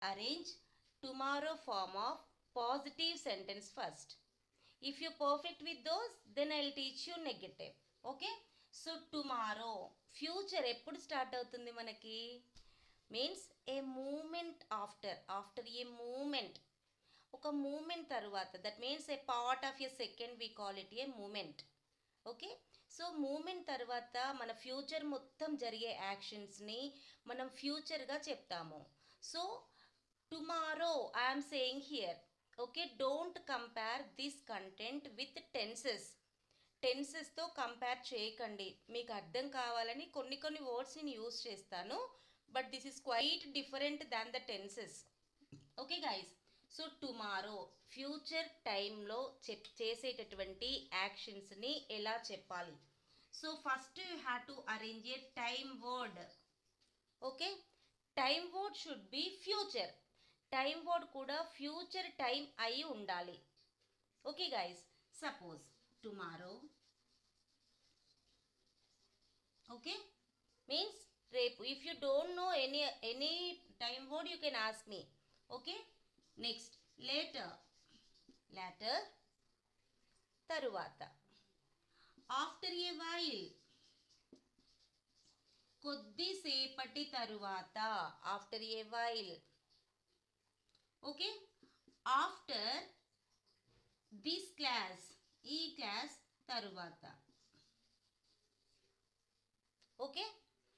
arrange tomorrow form of positive sentence first. If you're perfect with those, then I'll teach you negative. Okay? So tomorrow, future ఎప్పుడు start అవుతుంది మనకి? Means a moment after a moment, ఒక moment తర్వాత, that means a part of a second we call it a moment. Okay, so moment తర్వాత మన future మొత్తం జరిగే యాక్షన్స్ని మనం ఫ్యూచర్గా చెప్తాము. So tomorrow I'm saying here. Okay, don't compare this content with టెన్సెస్తో కంపేర్ చేయకండి. మీకు అర్థం కావాలని కొన్ని వర్డ్స్ నేను యూజ్ చేస్తాను, but this is quite different than the tenses. Okay guys, so tomorrow future టైంలో చేసేటటువంటి యాక్షన్స్ని ఎలా చెప్పాలి? So first you have to arrange a time word. Okay, time word should be future. Time word కూడా future time అయి ఉండాలి. Okay guys, suppose tomorrow. Okay, means రేపు. If you don't know any time word you can ask me. Okay, next later తరువాత. After a while, కొద్దిసేపటి తరువాత. After a while. Okay, after this class, ఈ class తరువాత. Okay,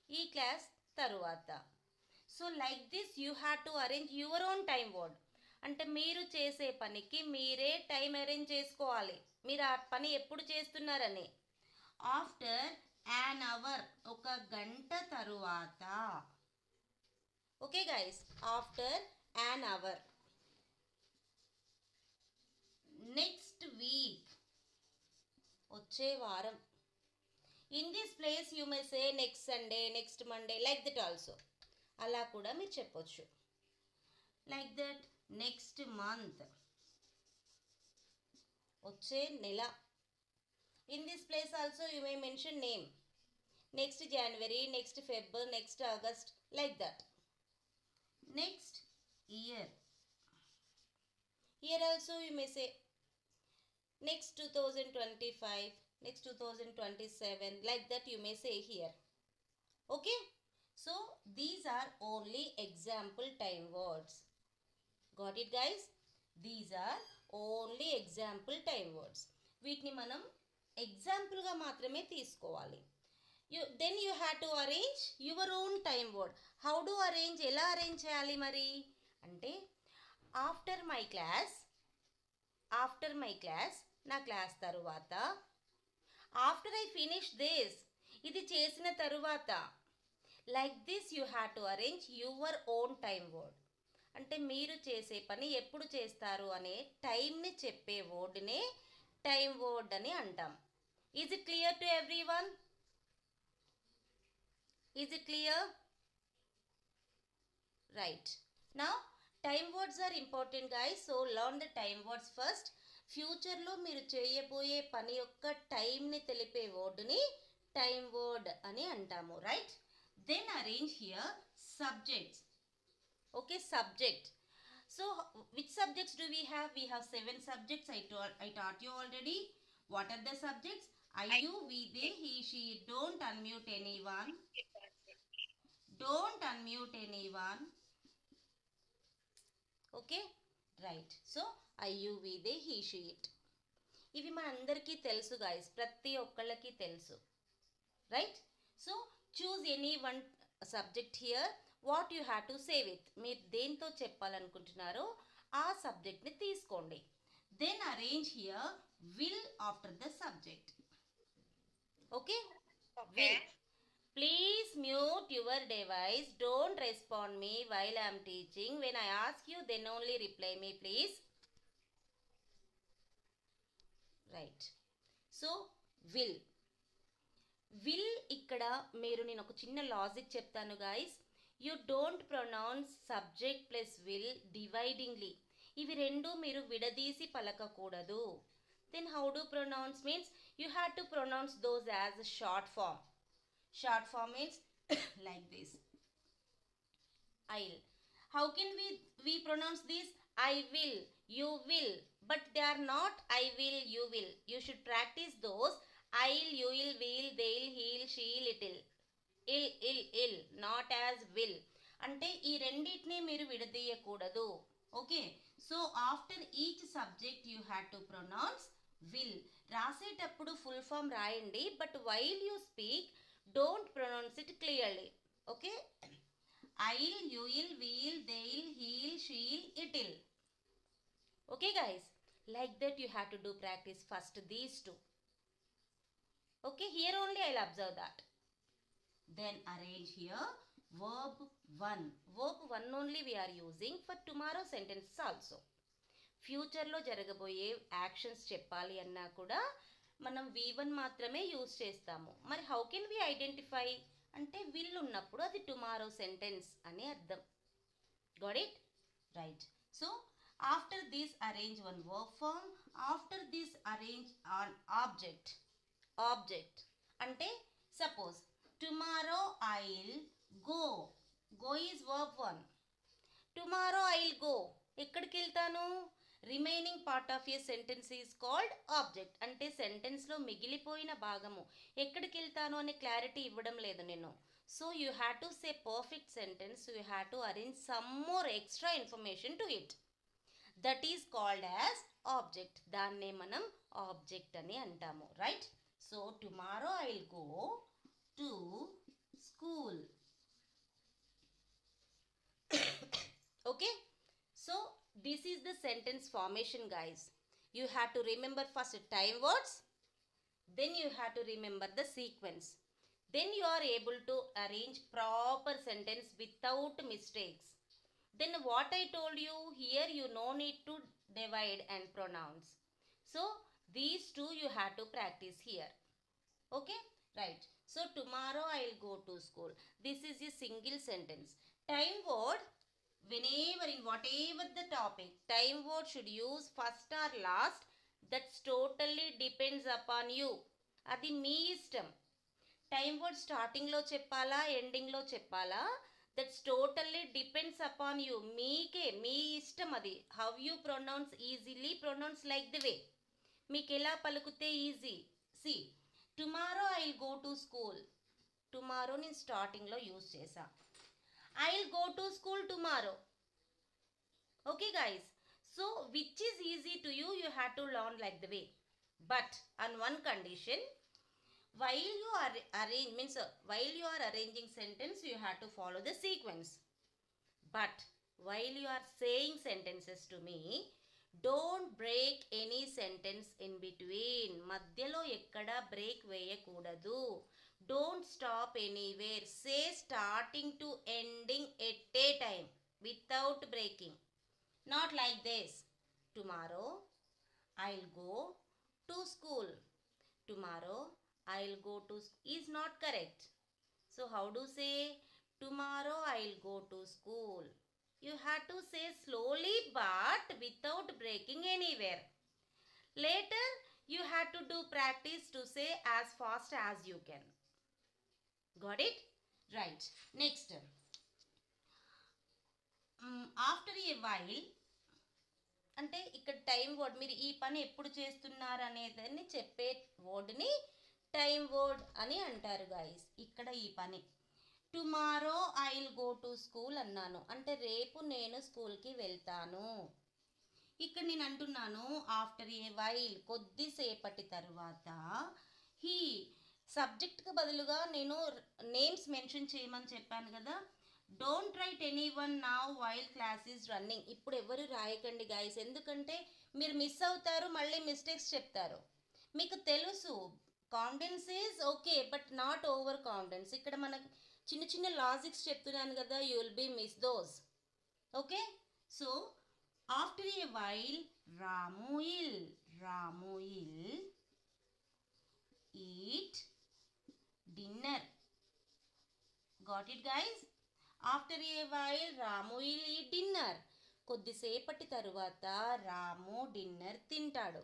ఈ class తరువాత. So like this you have to arrange your own time word. అంటే మీరు చేసే పనికి మీరే టైం అరేంజ్ చేసుకోవాలి, మీరు ఆ పని ఎప్పుడు చేస్తున్నారని. ఆఫ్టర్ యాన్ అవర్, ఒక గంట తరువాత. Okay guys, after an hour. Next week, వచ్చే వారం. In this place you may say next Sunday, next Monday, like that also. అలా కూడా మీరు చెప్పొచ్చు. లైక్ దట్ నెక్స్ట్ మంత్, వచ్చే నెల. In this place also you may mention name. Next January, next Feb, next August, like that. Next year. Here also you may say next 2025, next 2027, like that you may say here. Okay, so these are only example time words. Got it guys? These are only example time words. వీటిని మనం ఎగ్జాంపుల్గా మాత్రమే తీసుకోవాలి. Then you have to arrange your own time word. How do arrange? ఎలా arrange చేయాలి మరి అంటే, after my class, నా క్లాస్ తరువాత. ఆఫ్టర్ ఐ ఫినిష్ దిస్, ఇది చేసిన తరువాత. Like this you have to arrange your own time word. అంటే మీరు చేసే పని ఎప్పుడు చేస్తారు అనే టైంని చెప్పే వర్డ్నే టైమ్ వర్డ్ అని అంటాం. Is it clear to everyone? Is it clear? Right. Now time words are important guys, so learn the time words first. ఫ్యూచర్లో మీరు చేయబోయే పని యొక్క టైంని తెలిపే వర్డ్ని టైమ్ వర్డ్ అని అంటాము. Right? Then arrange here subjects. Okay, subject. So which subjects do we have? We have 7 subjects. I taught you already. What are the subjects? I, you, we, they, he, she. Don't unmute anyone. Don't unmute anyone. Okay, right. So I, you, we, they, he, she, it. ఇవి మన అందరికీ తెలుసు guys, ప్రతి ఒక్కళ్ళకి తెలుసు. Right? So choose any one subject here. What you have to say with, మీరు దేంతో చెప్పాలనుకుంటున్నారో ఆ సబ్జెక్ట్ని తీసుకోండి. Then arrange here will after the subject. Okay, will. Please mute your device. Don't respond me while I am teaching. When I ask you, then only reply me, please. Right. So, will. Will ఇక్కడ మీరు నేను ఒక చిన్న logic చెప్తాను guys. You don't pronounce subject plus will dividingly. ఇవి రెండు మీరు విడదీసి పలకకూడదు. Then how do pronounce means? You have to pronounce those as a short form. Short form means like this. I'll. How can we pronounce this? I will, you will, but they are not I will, you will. You should practice those I'll, you'll, will, they'll, he'll, she'll, it'll. Ill not as will. అంటే ఈ రెండింటిని మీరు విడదీయకూడదు. Okay, so after each subject you had to pronounce will. రాసేటప్పుడు full form రాయండి, but while you speak don't pronounce it clearly. Okay, I'll, you'll, we'll, they'll, he'll, she'll, it'll. Okay guys, like that you have to do practice first these two. Okay, here only I'll observe that. Then arrange here verb 1. Verb 1 only we are using for tomorrow sentences also. ఫ్యూచర్లో జరగబోయే actions చెప్పాలి అన్నా కూడా మనం V1 మాత్రమే use చేస్తాము. మరి how can we identify అంటే విల్ ఉన్నప్పుడు అది టుమారో సెంటెన్స్ అని అర్థం. Got it? Right. So after this arrange one verb form. After this arrange an object. Object అంటే suppose tomorrow I'll go. Go is verb 1. Tomorrow I'll go. ఎక్కడికి వెళ్తాను? Remaining part of A sentence is called object. అంటే సెంటెన్స్లో మిగిలిపోయిన భాగము ఎక్కడికి వెళ్తాను అనే clarity ఇవ్వడం లేదు నేను. So you have to say perfect sentence. You have to arrange some more extra information to it. That is called as object. దాన్నే మనం ఆబ్జెక్ట్ అని అంటాము. Right? So tomorrow I will go to school. Okay, so this is the sentence formation guys. You have to remember first time words, then you have to remember the sequence, then you are able to arrange proper sentence without mistakes. Then what I told you here, you no need to divide and pronounce. So these two you have to practice here. Okay, right. So tomorrow I will go to school. This is a single sentence. Time word, whenever in whatever the topic, time word should use first or last. That's totally depends upon you. అది మీ ఇష్టం. Time word స్టార్టింగ్లో చెప్పాలా ఎండింగ్లో చెప్పాలా, that's totally depends upon you. మీకే మీ ఇష్టం అది. How you pronounce easily pronounce like the way. మీకు ఎలా పలుకుతే easy. See tomorrow I will go to school. Tomorrow నేను స్టార్టింగ్లో యూజ్ చేసా. I will go to school tomorrow. Okay guys, so which is easy to you, you have to learn like the way. But on one condition, while you are arranging sentence, you have to follow the sequence. But while you are saying sentences to me, don't break any sentence in between. మధ్యలో ఎక్కడ break వేయకూడదు. Don't stop anywhere. Say starting to ending at a time without breaking. Not like this. Tomorrow I'll go to school. Tomorrow I'll go to is not correct. So how do say tomorrow I'll go to school? You have to say slowly but without breaking anywhere. Later you have to do practice to say as fast as you can. Got it? Right. Next. After a while, అంటే ఇక్కడ time word, మీరు ఈ పని ఎప్పుడు చేస్తున్నారు అనేదాన్ని చెప్పే వర్డ్ని time word అని అంటారు గైస్. ఇక్కడ ఈ పని tomorrow I will go to school అన్నాను అంటే రేపు నేను స్కూల్కి వెళ్తాను. ఇక్కడ నేను అంటున్నాను ఆఫ్టర్ ఏ వైల్, కొద్దిసేపటి తర్వాత. హీ సబ్జెక్ట్కి బదులుగా నేను నేమ్స్ మెన్షన్ చేయమని చెప్పాను కదా. Don't write any one now while class is running. ఇప్పుడు ఎవరు రాయకండి గైస్, ఎందుకంటే మీరు మిస్ అవుతారు, మళ్ళీ మిస్టేక్స్ చెప్తారు. మీకు తెలుసు confidence is okay but not over confidence. ఇక్కడ మనకు చిన్న చిన్న లాజిక్స్ చెప్తున్నాను కదా, you will be miss those. Okay, so after a while Ramu will eat dinner. Got it guys? After a while Ramu will eat dinner. కొద్దిసేపటి తరువాత రాము డిన్నర్ తింటాడు.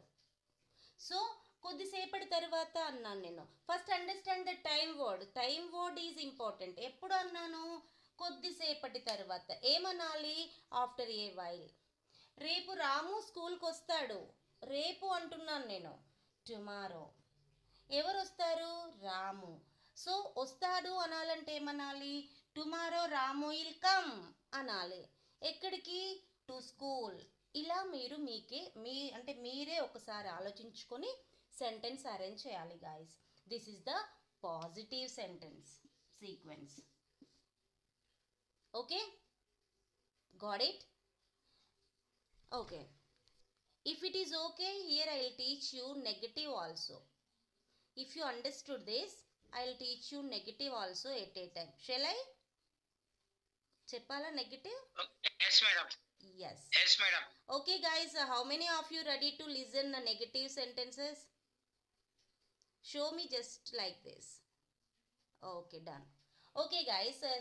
So కొద్దిసేపటి తర్వాత అన్నాను నేను. First understand the time word. Time word is important. ఎప్పుడు అన్నాను? కొద్దిసేపటి తర్వాత. ఏమనాలి? After a while. రేపు రాము స్కూల్కి వస్తాడు. రేపు అంటున్నాను నేను, టుమారో. ఎవరు వస్తారు? రాము. సో వస్తాడు అనాలంటే ఏమనాలి? టుమారో రాము విల్ కమ్ అనాలి. ఎక్కడికి? To school. ఇలా మీరు మీరే ఒకసారి ఆలోచించుకొని సెంటెన్స్ అరేంజ్ చేయాలి guys. This is the positive sentence sequence. Okay, got it? Okay. If it is okay, here I will teach you negative also. If you understood this, I will teach you negative also at a time. Shall I? Cheppala negative? Yes, madam. Yes. Yes, madam. Okay, guys. How many of you ready to listen the negative sentences? Show me just like this. Okay, done. Okay, guys. A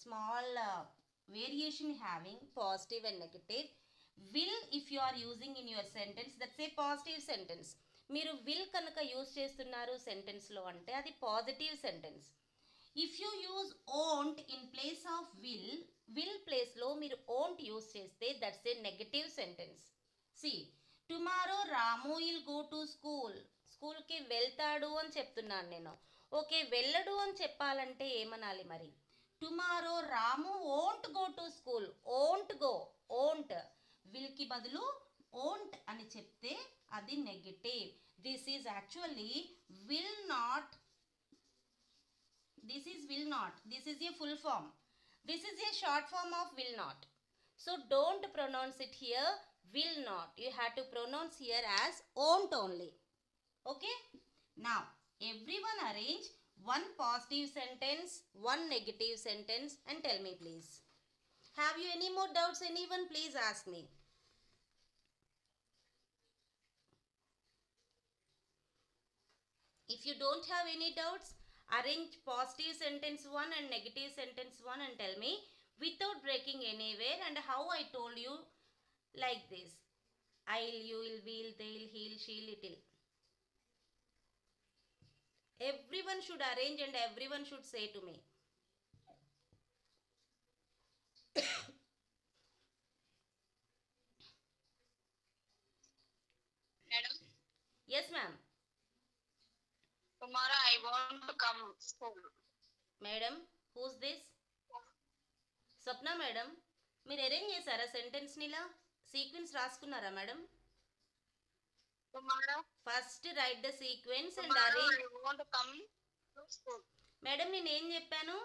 small variation having positive and negative. Will, if you are using in your sentence, that's a positive sentence. మీరు will కనుక use చేస్తున్నారు సెంటెన్స్లో అంటే అది positive sentence. If you use won't in place of will ప్లేస్లో మీరు won't use చేస్తే that's a negative sentence. See, tomorrow Ramu will go to school. స్కూల్కి వెళ్తాడు అని చెప్తున్నాను నేను. ఓకే, వెళ్ళడు అని చెప్పాలంటే ఏమనాలి మరి? Tomorrow Ramu won't go to school. Won't go, won't. విల్కి బదులు ఓంట్ అని చెప్తే అది negative. This is actually will not. This is will not. This is a full form. This is a short form of will not. So don't pronounce it here will not. You have to pronounce here as won't only. Okay, now everyone arrange one positive sentence, one negative sentence and tell me please. Have you any more doubts? Anyone, please ask me. If you don't have any doubts, arrange positive sentence 1 and negative sentence 1 and tell me without breaking anywhere and how I told you, like this. I'll, you'll, we'll, they'll, he'll, she'll, it'll. Everyone should arrange and everyone should say to me. Madam. Yes, ma'am. Tomorrow I want to come school. Madam, who's this? Swapna madam. మీరు arrange చేశారా సెంటెన్స్ని? ఇలా sequence రాసుకున్నారా madam? Tomorrow. First write the sequence and Tomorrow arrange. I want to come to school. Madam నేను ఏం చెప్పాను?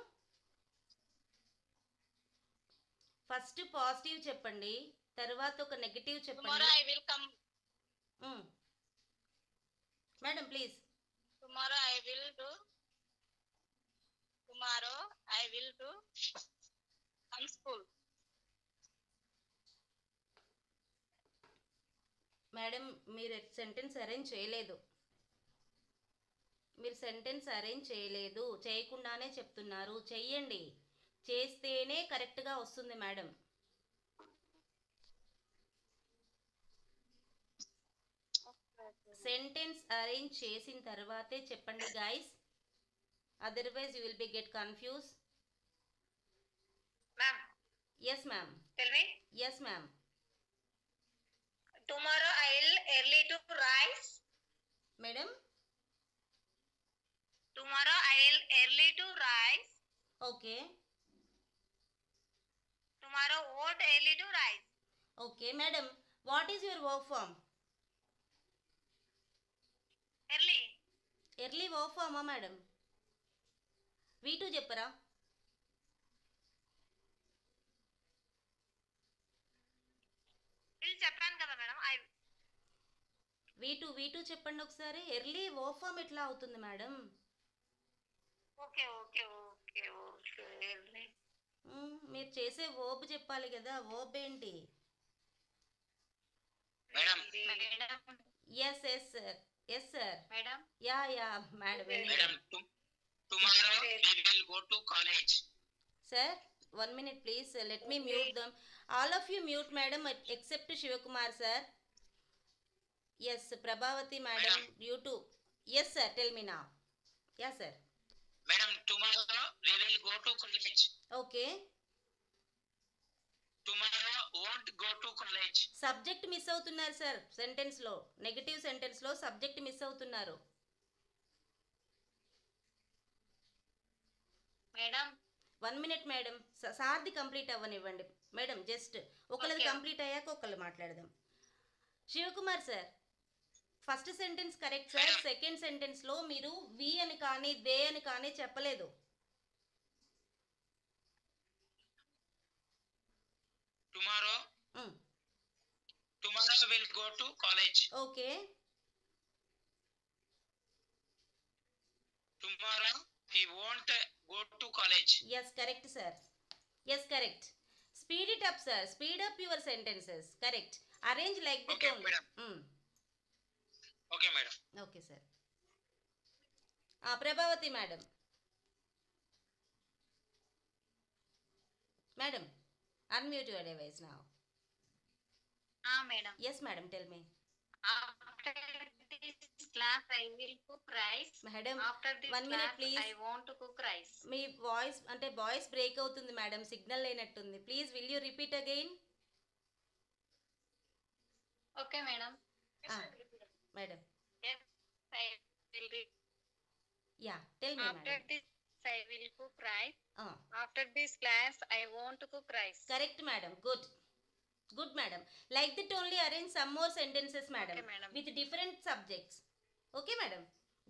First positive చెప్పండి, తర్వాత ఒక నెగటివ్ చెప్పండి. Tomorrow I will come. Madam please. Tomorrow I will do. Tomorrow I will do come school. Madam మీరు sentence arrange చేయలేదు. మీరు సెంటెన్స్ అరేంజ్ చేయలేదు, చేయకుండానే చెప్తున్నారు. చెయ్యండి, చేస్తేనే కరెక్ట్గా వస్తుంది మేడం. సెంటెన్స్ అరేంజ్ చేసిన తర్వాతే చెప్పండి guys, otherwise you will be get confuse. Ma'am. Yes ma'am. Tell me. Yes ma'am. Tomorrow I will early to rise. Madam. Tomorrow I will early to rise. Okay. Tomorrow won't early to rise. Okay madam, what is your verb form? Early. Early verb form madam. V2 చెప్పరా? Will చెప్పాను కదా madam. V2 చెప్పండి ఒకసారి. Early verb form ఎట్లా అవుతుంది madam? Okay okay okay okay early. మీరు చేసే verb చెప్పాలి కదా, వర్బ్ ఏంటి? Madam. Yes yes sir. Yes sir. Madam. Yeah yeah madam. Madam tomorrow we will go to college. Sir, 1 minute please. Let me mute them. All of you mute madam except Shivakumar sir. Yes, Prabhavati madam, you too. Yes sir, tell me now. Yes sir. Madam, tomorrow we will go to college. Okay. Tomorrow won't go to college. Subject miss అవుతున్నారు sir సెంటెన్స్లో, negative సెంటెన్స్లో subject miss అవుతున్నారు. Madam 1 minute madam, సార్ది complete అవ్వనివ్వండి madam. Just ఒకళ్ళది complete అయ్యాక ఒకళ్ళు మాట్లాడదాం. Shivakumar sir, first sentence correct sir. Second సెంటెన్స్లో మీరు వి అని కానీ దే అని కానీ చెప్పలేదు. Tomorrow will go to college. Okay. Tomorrow he won't go to college. Yes correct sir. Yes correct. Speed it up sir. Speed up your sentences. Correct. Arrange like that Okay, only. madam. Okay, madam. Okay sir. Prabhavati madam. Madam, unmute your device now. Madam Yes madam, tell me. after this class I will cook rice. Madam, after this 1 minute class please. I want to cook rice. మీ voice అంటే voice break అవుతుంది madam, signal లేనట్టుంది. Please will you repeat again? Okay madam. Madam, Yes, I will read. Yeah tell me After madam. this I will cook rice. After this class I want to cook rice. Correct madam, good. Good madam. Like that only arrange some more sentences madam Okay, madam. With different subjects. Okay madam,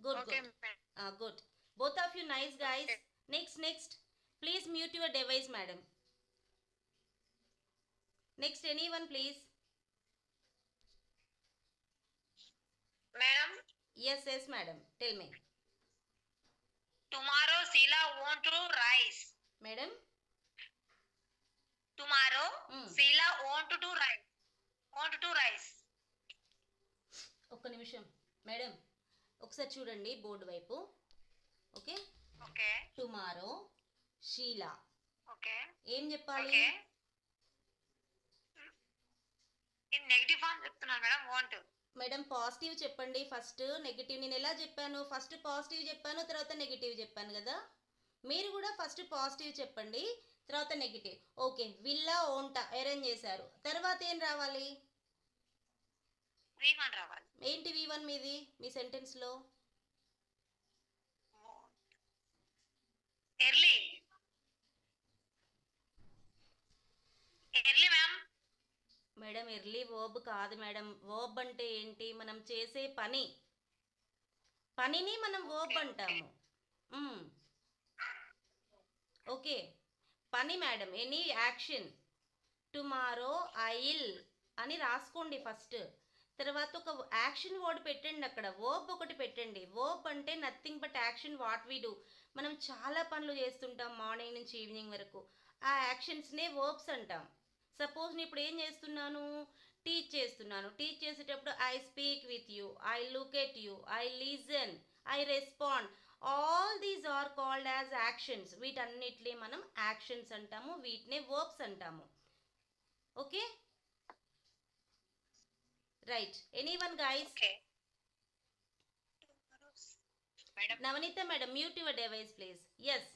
good Okay good. madam. Good. Both of you nice guys. Okay. Next. Please mute your device, madam. Next, anyone, please. Madam, Yes, madam. Tell me. tomorrow Sheila want to rice. Madam? Tomorrow Sheila want to do rice. Want to do rice. ఒక్క నిమిషం madam, ఒకసారి చూడండి board వైపు. Okay. Okay. Tomorrow Sheela. Okay. ఏం చెప్పాలి? Okay. In negative form చెప్తున్నాను madam, want. Madam positive చెప్పండి first. Negative నేను ఎలా చెప్పాను? ఫస్ట్ పాజిటివ్ చెప్పాను, తర్వాత నెగిటివ్ చెప్పాను కదా. మీరు కూడా ఫస్ట్ పాజిటివ్ చెప్పండి, తర్వాత నెగిటివ్. ఓకే. విల్లా ఓంటా అరేంజ్ చేశారు, తర్వాత ఏం రావాలి? V1 రావాలి. ఏంటి V1 మీది మీ సెంటెన్స్లో? Early ma'am. Madam early verb కాదు మేడం. వర్బ్ అంటే ఏంటి? మనం చేసే పనిని మనం వర్బ్ అంటాము. ఓకే. పని madam, any action. Tomorrow I'll అని రాసుకోండి ఫస్ట్. తర్వాత ఒక యాక్షన్ వర్డ్ పెట్టండి, అక్కడ వర్బ్ ఒకటి పెట్టండి. వర్బ్ అంటే nothing but action what we do. మనం చాలా పనులు చేస్తుంటాం మార్నింగ్ నుంచి ఈవినింగ్ వరకు. ఆ యాక్షన్స్నే వర్బ్స్ అంటాం. సపోజ్ నేను ఇప్పుడు ఏం చేస్తున్నాను? టీచ్ చేస్తున్నాను. టీచ్ చేసేటప్పుడు I speak with you, I look at you, I listen, I respond. All these are called as actions. వీటన్నిటిని మనం యాక్షన్స్ అంటాము, వీటినే వర్బ్స్ అంటాము. Okay right. Anyone guys? Okay. Madam. Navaneetha madam, mute your device please. Yes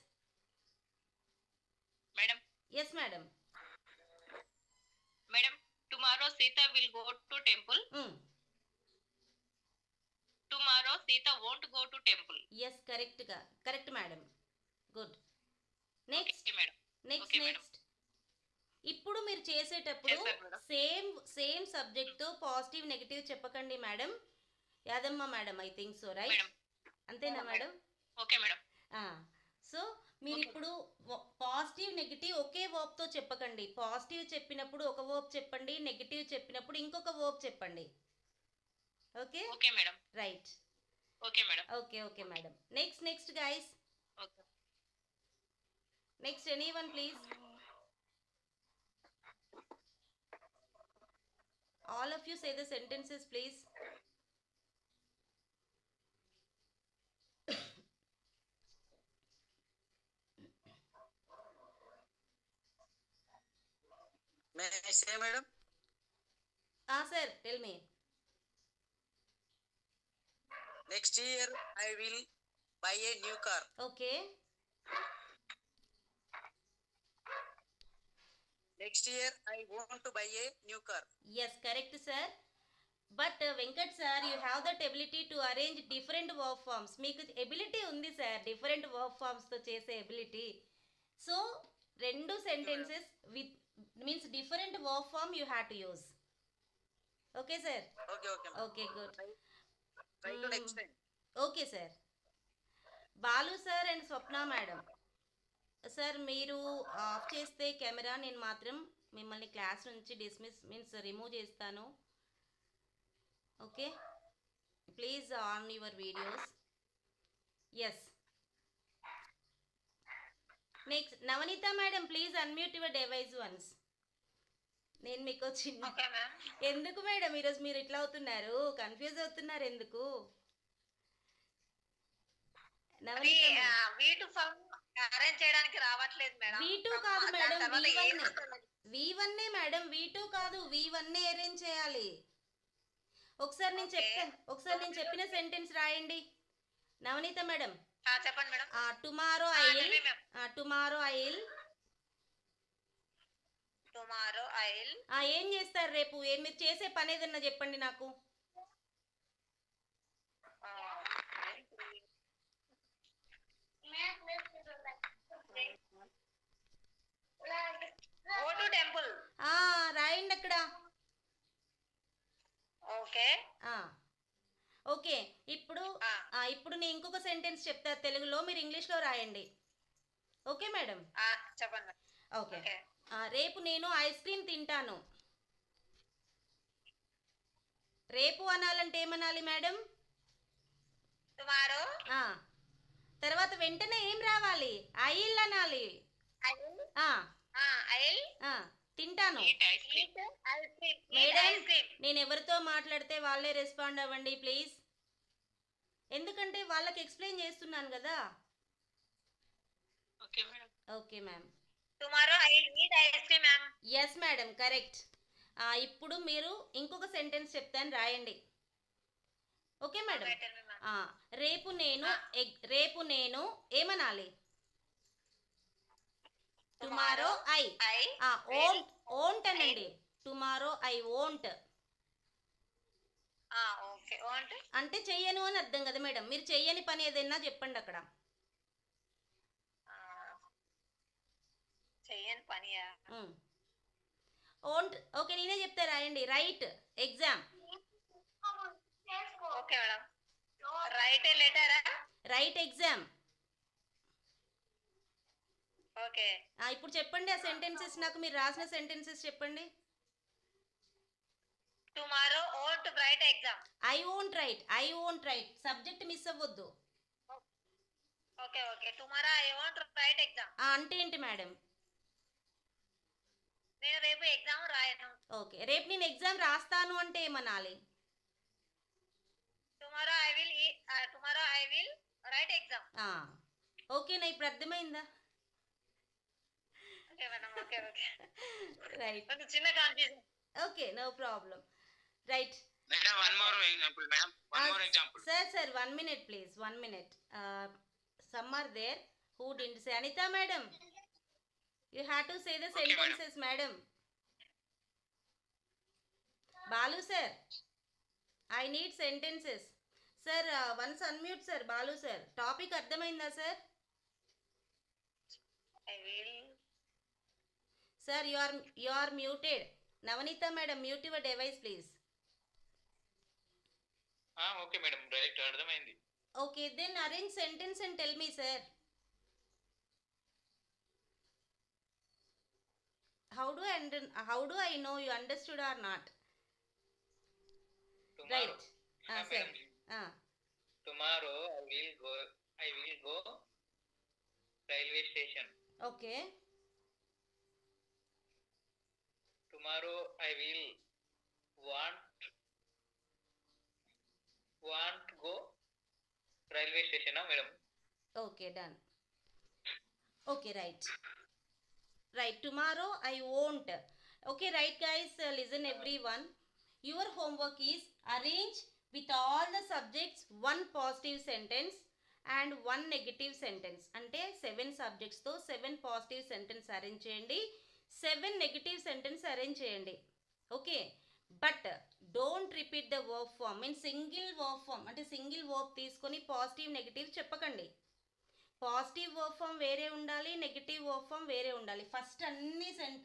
madam. Yes madam. Madam, tomorrow Sita will go to temple. Tomorrow Sita won't go to temple. Yes correct madam. Good. Next Okay, madam. Next Okay, madam. Next. ఇప్పుడు మీరు చేసేటప్పుడు Yes, sir, madam. Same సబ్జెక్ట్తో positive negative చెప్పకండి madam. Yadamma madam, I think so right. Madam. అంతేనా madam? Okay, madam. So మీరు ఇప్పుడు positive negative ఒకే వర్బ్తో చెప్పకండి. Positive చెప్పినప్పుడు ఒక వర్బ్ చెప్పండి, నెగిటివ్ చెప్పినప్పుడు ఇంకొక వర్బ్ చెప్పండి. Okay Okay, madam. Right. Okay, madam. Okay madam. Next guys. Okay. Next anyone please. All of you say the sentences please. May I say, madam? Sir, tell me. Next year I will buy a new car. Okay. Next year I want to buy a new car. Yes, correct, sir. But Venkat sir, you have that ability to arrange different verb forms. మీకు ability ఉంది sir, different verb ఫార్మ్స్తో చేసే ability. So రెండు sentences with means different verb form you have to use. Okay sir? Okay, okay, ma'am. Okay, good. Try to next time. Okay sir. Balu sir and Swapna madam, sir మీరు off చేస్తే camera నేను మాత్రం మిమ్మల్ని class నుంచి dismiss means remove చేస్తాను. Okay, please on your videos. Yes, next Navaneetha madam, please unmute your device once. నేను మీకు చిన్న Okay, ma'am. ఎందుకు మేడం ఈరోజు మీరు ఇట్లా అవుతున్నారు, కన్ఫ్యూజ్ అవుతున్నారు ఎందుకు? నవనీత మేడం, వీటు ఫామ్ అరేంజ్ చేయడానికి రావట్లేదు మేడం. V2 కాదు మేడం, V1 మేడం, V2 కాదు, V1 అరేంజ్ చేయాలి. ఒకసారి నేను చెప్పిన సెంటెన్స్ రాయండి నవనీత మేడం. చెప్పండి మేడం. టుమారో ఐ విల్ ఏం చేస్తారు రేపు? మీరు చేసే పని ఏదన్నా చెప్పండి నాకు. Go to temple. రాయండి అక్కడ. ఓకే. ఓకే, ఇప్పుడు నేను ఇంకొక సెంటెన్స్ చెప్తా తెలుగులో, మీరు ఇంగ్లీష్లో రాయండి. Okay madam? చెప్పండి. ఓకే. రేపు నేను ఐస్ క్రీమ్ తింటాను. రేపు అనాలంటే ఏమనాలి మేడం? టుమారో. తర్వాత వెంటనే ఏం రావాలి? ఐల్ అనాలి. తింటాను. మేడం, నేను ఎవరితో మాట్లాడితే వాళ్ళే రెస్పాండ్ అవ్వండి ప్లీజ్, ఎందుకంటే వాళ్ళకి ఎక్స్ప్లెయిన్ చేస్తున్నాను కదా. Okay ma'am. Tomorrow I will eat ice cream ma'am. Yes madam, correct. ఇప్పుడు మీరు ఇంకొక సెంటెన్స్ చెప్తాను, రాయండి. Okay madam? రేపు నేను ఏమనాలి? టుమారో ఓంట్ అనండి. టుమారో ఐ ఓంట్ అంటే చెయ్యను అని అర్థం కదా మేడం. మీరు చెయ్యని పని ఏదైనా చెప్పండి అక్కడ. చెయ్యని పనియా? ఓంట్. ఓకే, నేనే చెప్తా, రాయండి. Write exam. Okay madam. Write a లెటరా? Write exam. ఓకే. ఇప్పుడు చెప్పండి ఆ సెంటెన్సెస్ నాకు, మీరు రాసిన సెంటెన్సెస్ చెప్పండి. Tomorrow won't write exam. I won't write subject miss అవ్వద్దు. Okay okay. Tomorrow I won't write exam అంటే ఏంటి మేడం? నేను రేపు ఎగ్జామ్ రాయను. ఓకే, రేపు నేను ఎగ్జామ్ రాస్తాను అంటే ఏమనాలి? Tomorrow I will write exam. ఓకేనా, ఇప్పుడు అర్థమైందా? Okay madam. Okay okay. Right. చిన్న confusion. Okay, no problem. Right madam, one more example. Sir, 1 minute please, 1 minute. Some are there who didn't say. Anita madam, you have to say the sentences. Madam. Balu sir, I need sentences. Sir, once unmute sir. Balu sir, topic అర్థమైందా sir? I will. Sir, you are muted. Navanita madam, mute your device please. Okay madam, right, అర్థమైంది. Okay, then arrange sentence and tell me sir. How do I know you understood or not? Tomorrow. Right. Sir. Tomorrow I will go railway station. Okay. Tomorrow I will want go railway station, madam. Okay, done. Okay, right. Tomorrow I won't. Okay, right guys, listen everyone. Your homework is arrange with all the subjects one positive sentence and 1 negative sentence. అంటే 7 సబ్జెక్ట్స్తో 7 positive sentence arrange చేయండి, 7 negative sentence arrange చేయండి. Okay, but don't repeat the verb form. Mean single verb form అంటే single verb తీసుకొని positive negative చెప్పకండి. Positive verb form వేరే ఉండాలి, negative verb form వేరే ఉండాలి. ఫస్ట్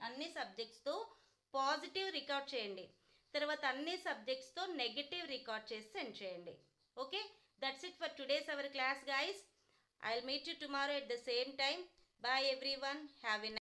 అన్ని సబ్జెక్ట్స్తో పాజిటివ్ రికార్డ్ చేయండి, తర్వాత అన్ని సబ్జెక్ట్స్తో నెగిటివ్ రికార్డ్ చేసి సెండ్ చేయండి. Okay, that's it for today's our class, guys. I'll meet you tomorrow at the same time. Bye everyone. Have a nice